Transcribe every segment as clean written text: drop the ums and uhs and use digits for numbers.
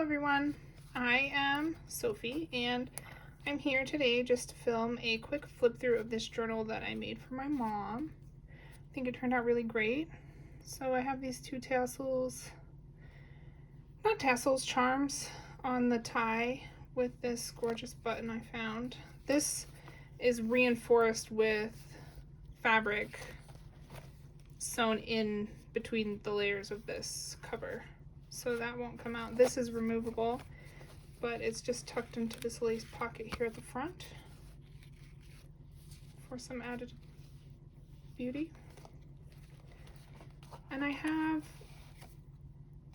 everyone, I am Sophie and I'm here today just to film a quick flip through of this journal that I made for my mom. I think it turned out really great. So I have these two charms on the tie with this gorgeous button I found. This is reinforced with fabric sewn in between the layers of this cover, so that won't come out. This is removable, but it's just tucked into this lace pocket here at the front for some added beauty. And I have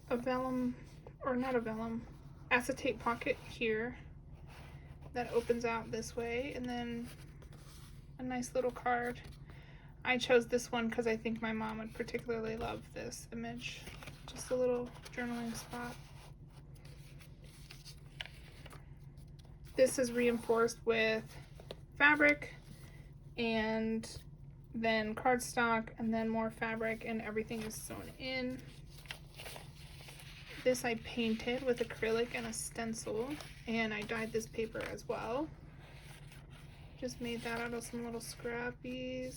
a vellum, or not a vellum, acetate pocket here that opens out this way, and then a nice little card. I chose this one because I think my mom would particularly love this image. Just a little journaling spot. This is reinforced with fabric and then cardstock and then more fabric, and everything is sewn in. This I painted with acrylic and a stencil, and I dyed this paper as well. Just made that out of some little scrappies.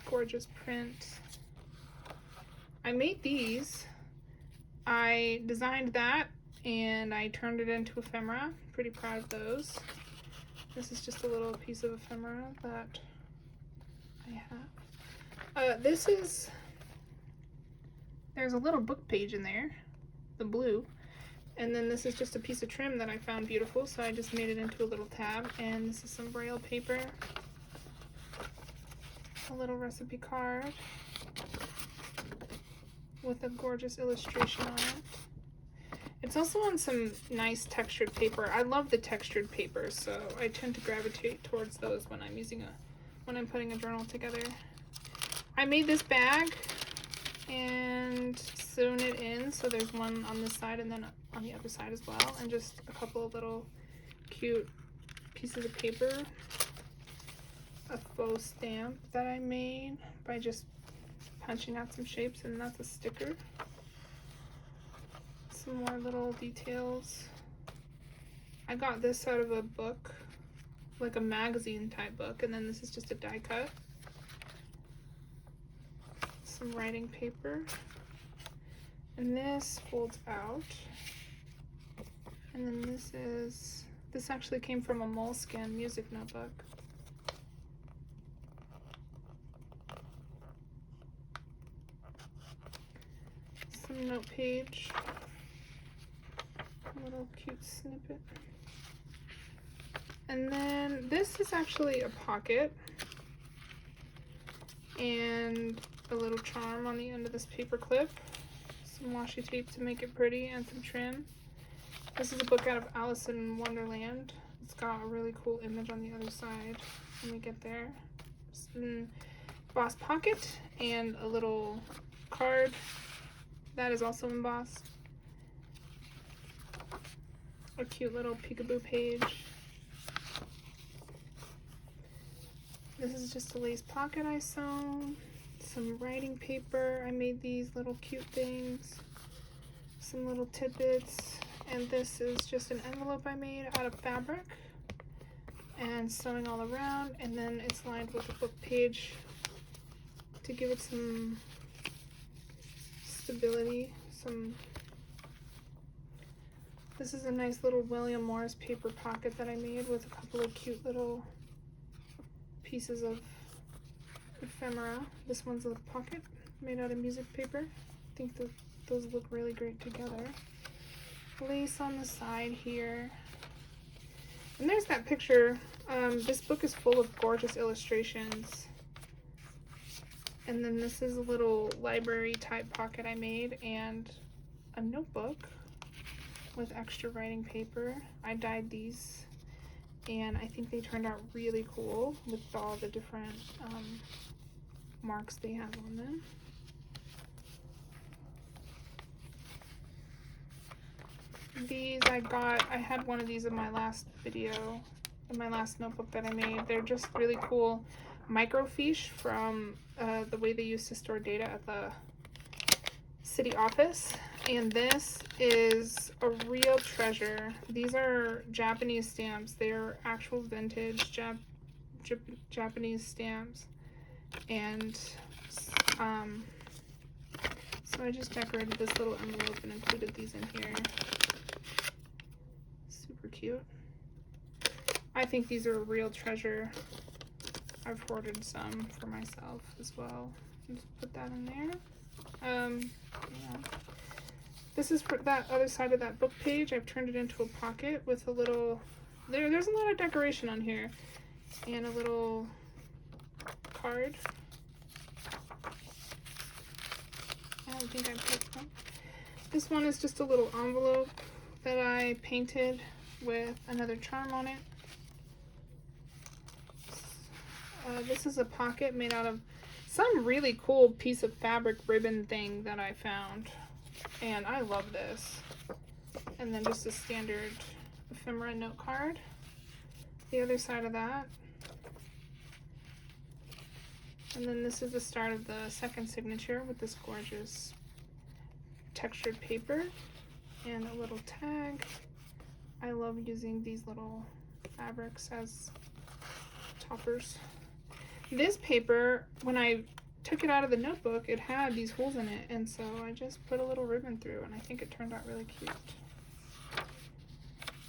Gorgeous print. I made these. I designed that and I turned it into ephemera. Pretty proud of those. This is just a little piece of ephemera that I have. There's a little book page in there, the blue, and then this is just a piece of trim that I found beautiful, so I just made it into a little tab. And this is some braille paper, a little recipe card with a gorgeous illustration on it. It's also on some nice textured paper. I love the textured papers, so I tend to gravitate towards those when I'm putting a journal together. I made this bag and sewn it in, so there's one on this side and then on the other side as well, and just a couple of little cute pieces of paper. A faux stamp that I made by just punching out some shapes, and that's a sticker. Some more little details. I got this out of a book, like a magazine type book, and then this is just a die cut. Some writing paper, and this folds out, and then this actually came from a moleskin music notebook. Some note page, a little cute snippet, and then this is actually a pocket and a little charm on the end of this paper clip, some washi tape to make it pretty, and some trim. This is a book out of Alice in Wonderland. It's got a really cool image on the other side when we get there. Some embossed pocket and a little card that is also embossed. A cute little peekaboo page. This is just a lace pocket I sewn. Some writing paper. I made these little cute things. Some little tidbits. And this is just an envelope I made out of fabric and sewing all around. And then it's lined with a book page to give it some stability. This is a nice little William Morris paper pocket that I made with a couple of cute little pieces of ephemera. This one's a pocket made out of music paper. I think those look really great together. Lace on the side here. And there's that picture. This book is full of gorgeous illustrations. And then this is a little library type pocket I made, and a notebook with extra writing paper. I dyed these, and I think they turned out really cool with all the different marks they have on them. These I had one of these in my last video, in my last notebook that I made. They're just really cool microfiche from the way they used to store data at the city office. And this is a real treasure. These are Japanese stamps. They're actual vintage Japanese stamps. And so I just decorated this little envelope and included these in here. Super cute. I think these are a real treasure. I've hoarded some for myself as well. Just put that in there. Yeah. This is for that other side of that book page. I've turned it into a pocket with a little, there's a lot of decoration on here. And a little card. I don't think I put them. This one is just a little envelope that I painted with another charm on it. This is a pocket made out of some really cool piece of fabric ribbon thing that I found. And I love this. And then just a standard ephemera note card. The other side of that. And then this is the start of the second signature with this gorgeous textured paper and a little tag. I love using these little fabrics as toppers. This paper, when I took it out of the notebook, it had these holes in it, and so I just put a little ribbon through, and I think it turned out really cute.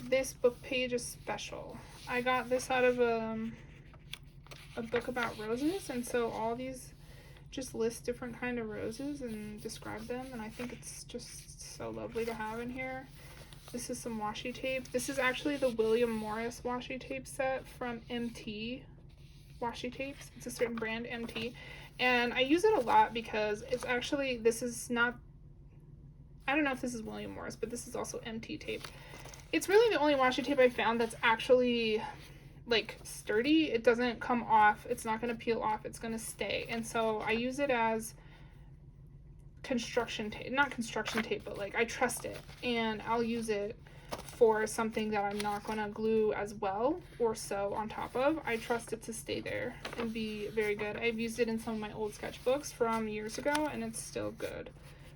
This book page is special. I got this out of a book about roses, and so all these just list different kind of roses and describe them, and I think it's just so lovely to have in here. This is some washi tape. This is actually the William Morris washi tape set from MT washi tapes. It's a certain brand, MT, and I use it a lot because it's actually, this is not, I don't know if this is William Morris, but this is also MT tape. It's really the only washi tape I found that's actually like sturdy. It doesn't come off, it's not going to peel off, it's going to stay. And so I use it as construction tape, not construction tape, but like I trust it, and I'll use it for something that I'm not going to glue as well or sew on top of. I trust it to stay there and be very good. I've used it in some of my old sketchbooks from years ago, and it's still good.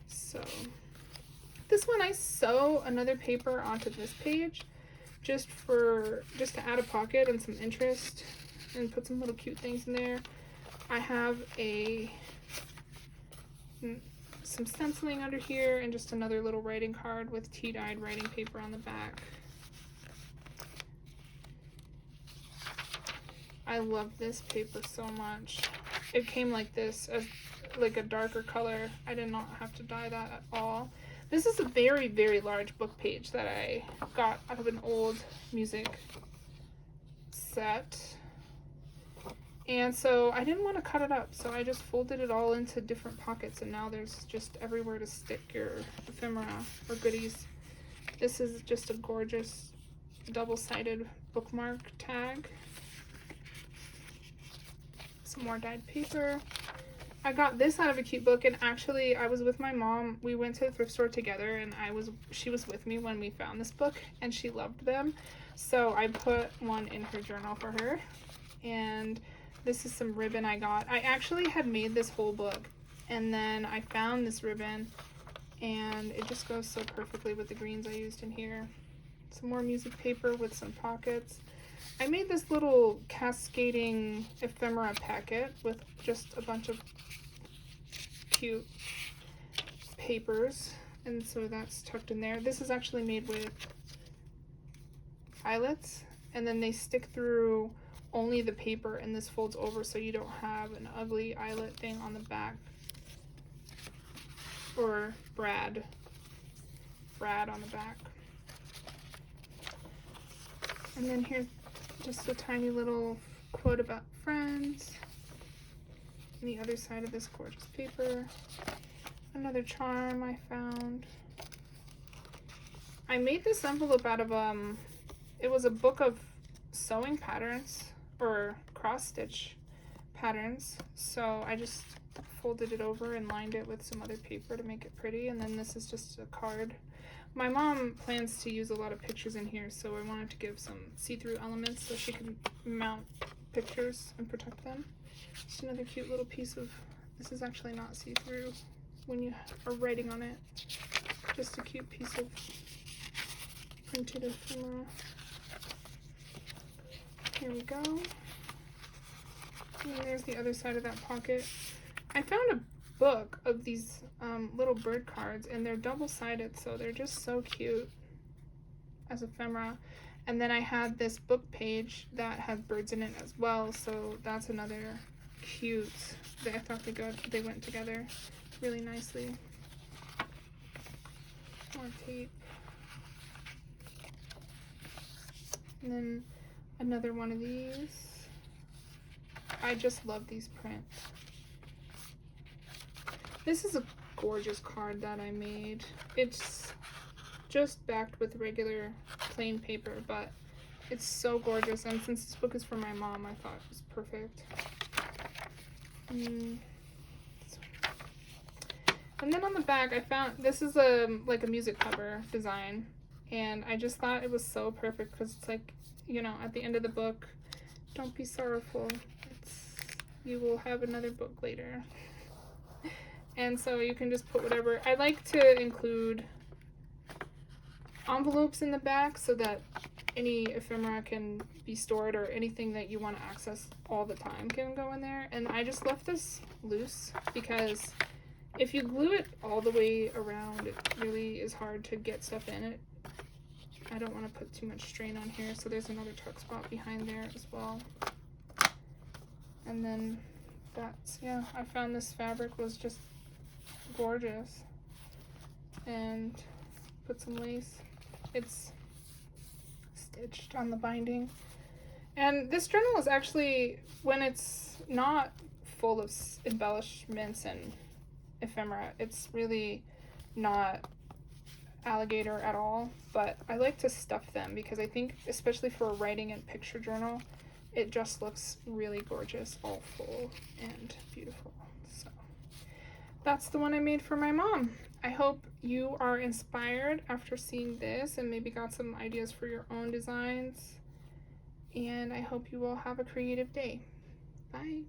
So this one, I sew another paper onto this page just to add a pocket and some interest and put some little cute things in there. I have some stenciling under here and just another little writing card with tea-dyed writing paper on the back. I love this paper so much. It came like this, as like a darker color. I did not have to dye that at all. This is a very, very large book page that I got out of an old music set. And so I didn't want to cut it up, so I just folded it all into different pockets, and now there's just everywhere to stick your ephemera or goodies. This is just a gorgeous double-sided bookmark tag. Some more dyed paper. I got this out of a cute book, and actually I was with my mom. We went to the thrift store together, and she was with me when we found this book, and she loved them. So I put one in her journal for her. And this is some ribbon I got. I actually had made this whole book, and then I found this ribbon, and it just goes so perfectly with the greens I used in here. Some more music paper with some pockets. I made this little cascading ephemera packet with just a bunch of cute papers, and so that's tucked in there. This is actually made with eyelets, and then they stick through only the paper, and this folds over so you don't have an ugly eyelet thing on the back, or Brad on the back. And then here's just a tiny little quote about friends. On the other side of this gorgeous paper, another charm I found. I made this envelope out of it was a book of sewing patterns or cross stitch patterns, so I just folded it over and lined it with some other paper to make it pretty. And then this is just a card. My mom plans to use a lot of pictures in here, so I wanted to give some see-through elements so she can mount pictures and protect them. Just another cute little piece of, this is actually not see-through when you are writing on it. Just a cute piece of printed ephemera. Here we go. And there's the other side of that pocket. I found a book of these little bird cards, and they're double-sided, so they're just so cute as ephemera. And then I had this book page that has birds in it as well, so that's another cute. I thought they went together really nicely. More tape. And then another one of these. I just love these prints. This is a gorgeous card that I made. It's just backed with regular plain paper, but it's so gorgeous, and since this book is for my mom, I thought it was perfect. And then on the back, I found this is like a music cover design, and I just thought it was so perfect because it's like, you know, at the end of the book, don't be sorrowful. You will have another book later. And so you can just put whatever. I like to include envelopes in the back so that any ephemera can be stored, or anything that you want to access all the time can go in there. And I just left this loose because if you glue it all the way around, it really is hard to get stuff in it. I don't want to put too much strain on here, so there's another tuck spot behind there as well. And then that's, yeah, I found this fabric was just gorgeous, and put some lace. It's stitched on the binding. And this journal is actually, when it's not full of embellishments and ephemera, it's really not alligator at all, but I like to stuff them because I think, especially for a writing and picture journal, it just looks really gorgeous, all full and beautiful. So that's the one I made for my mom. I hope you are inspired after seeing this and maybe got some ideas for your own designs. And I hope you all have a creative day. Bye.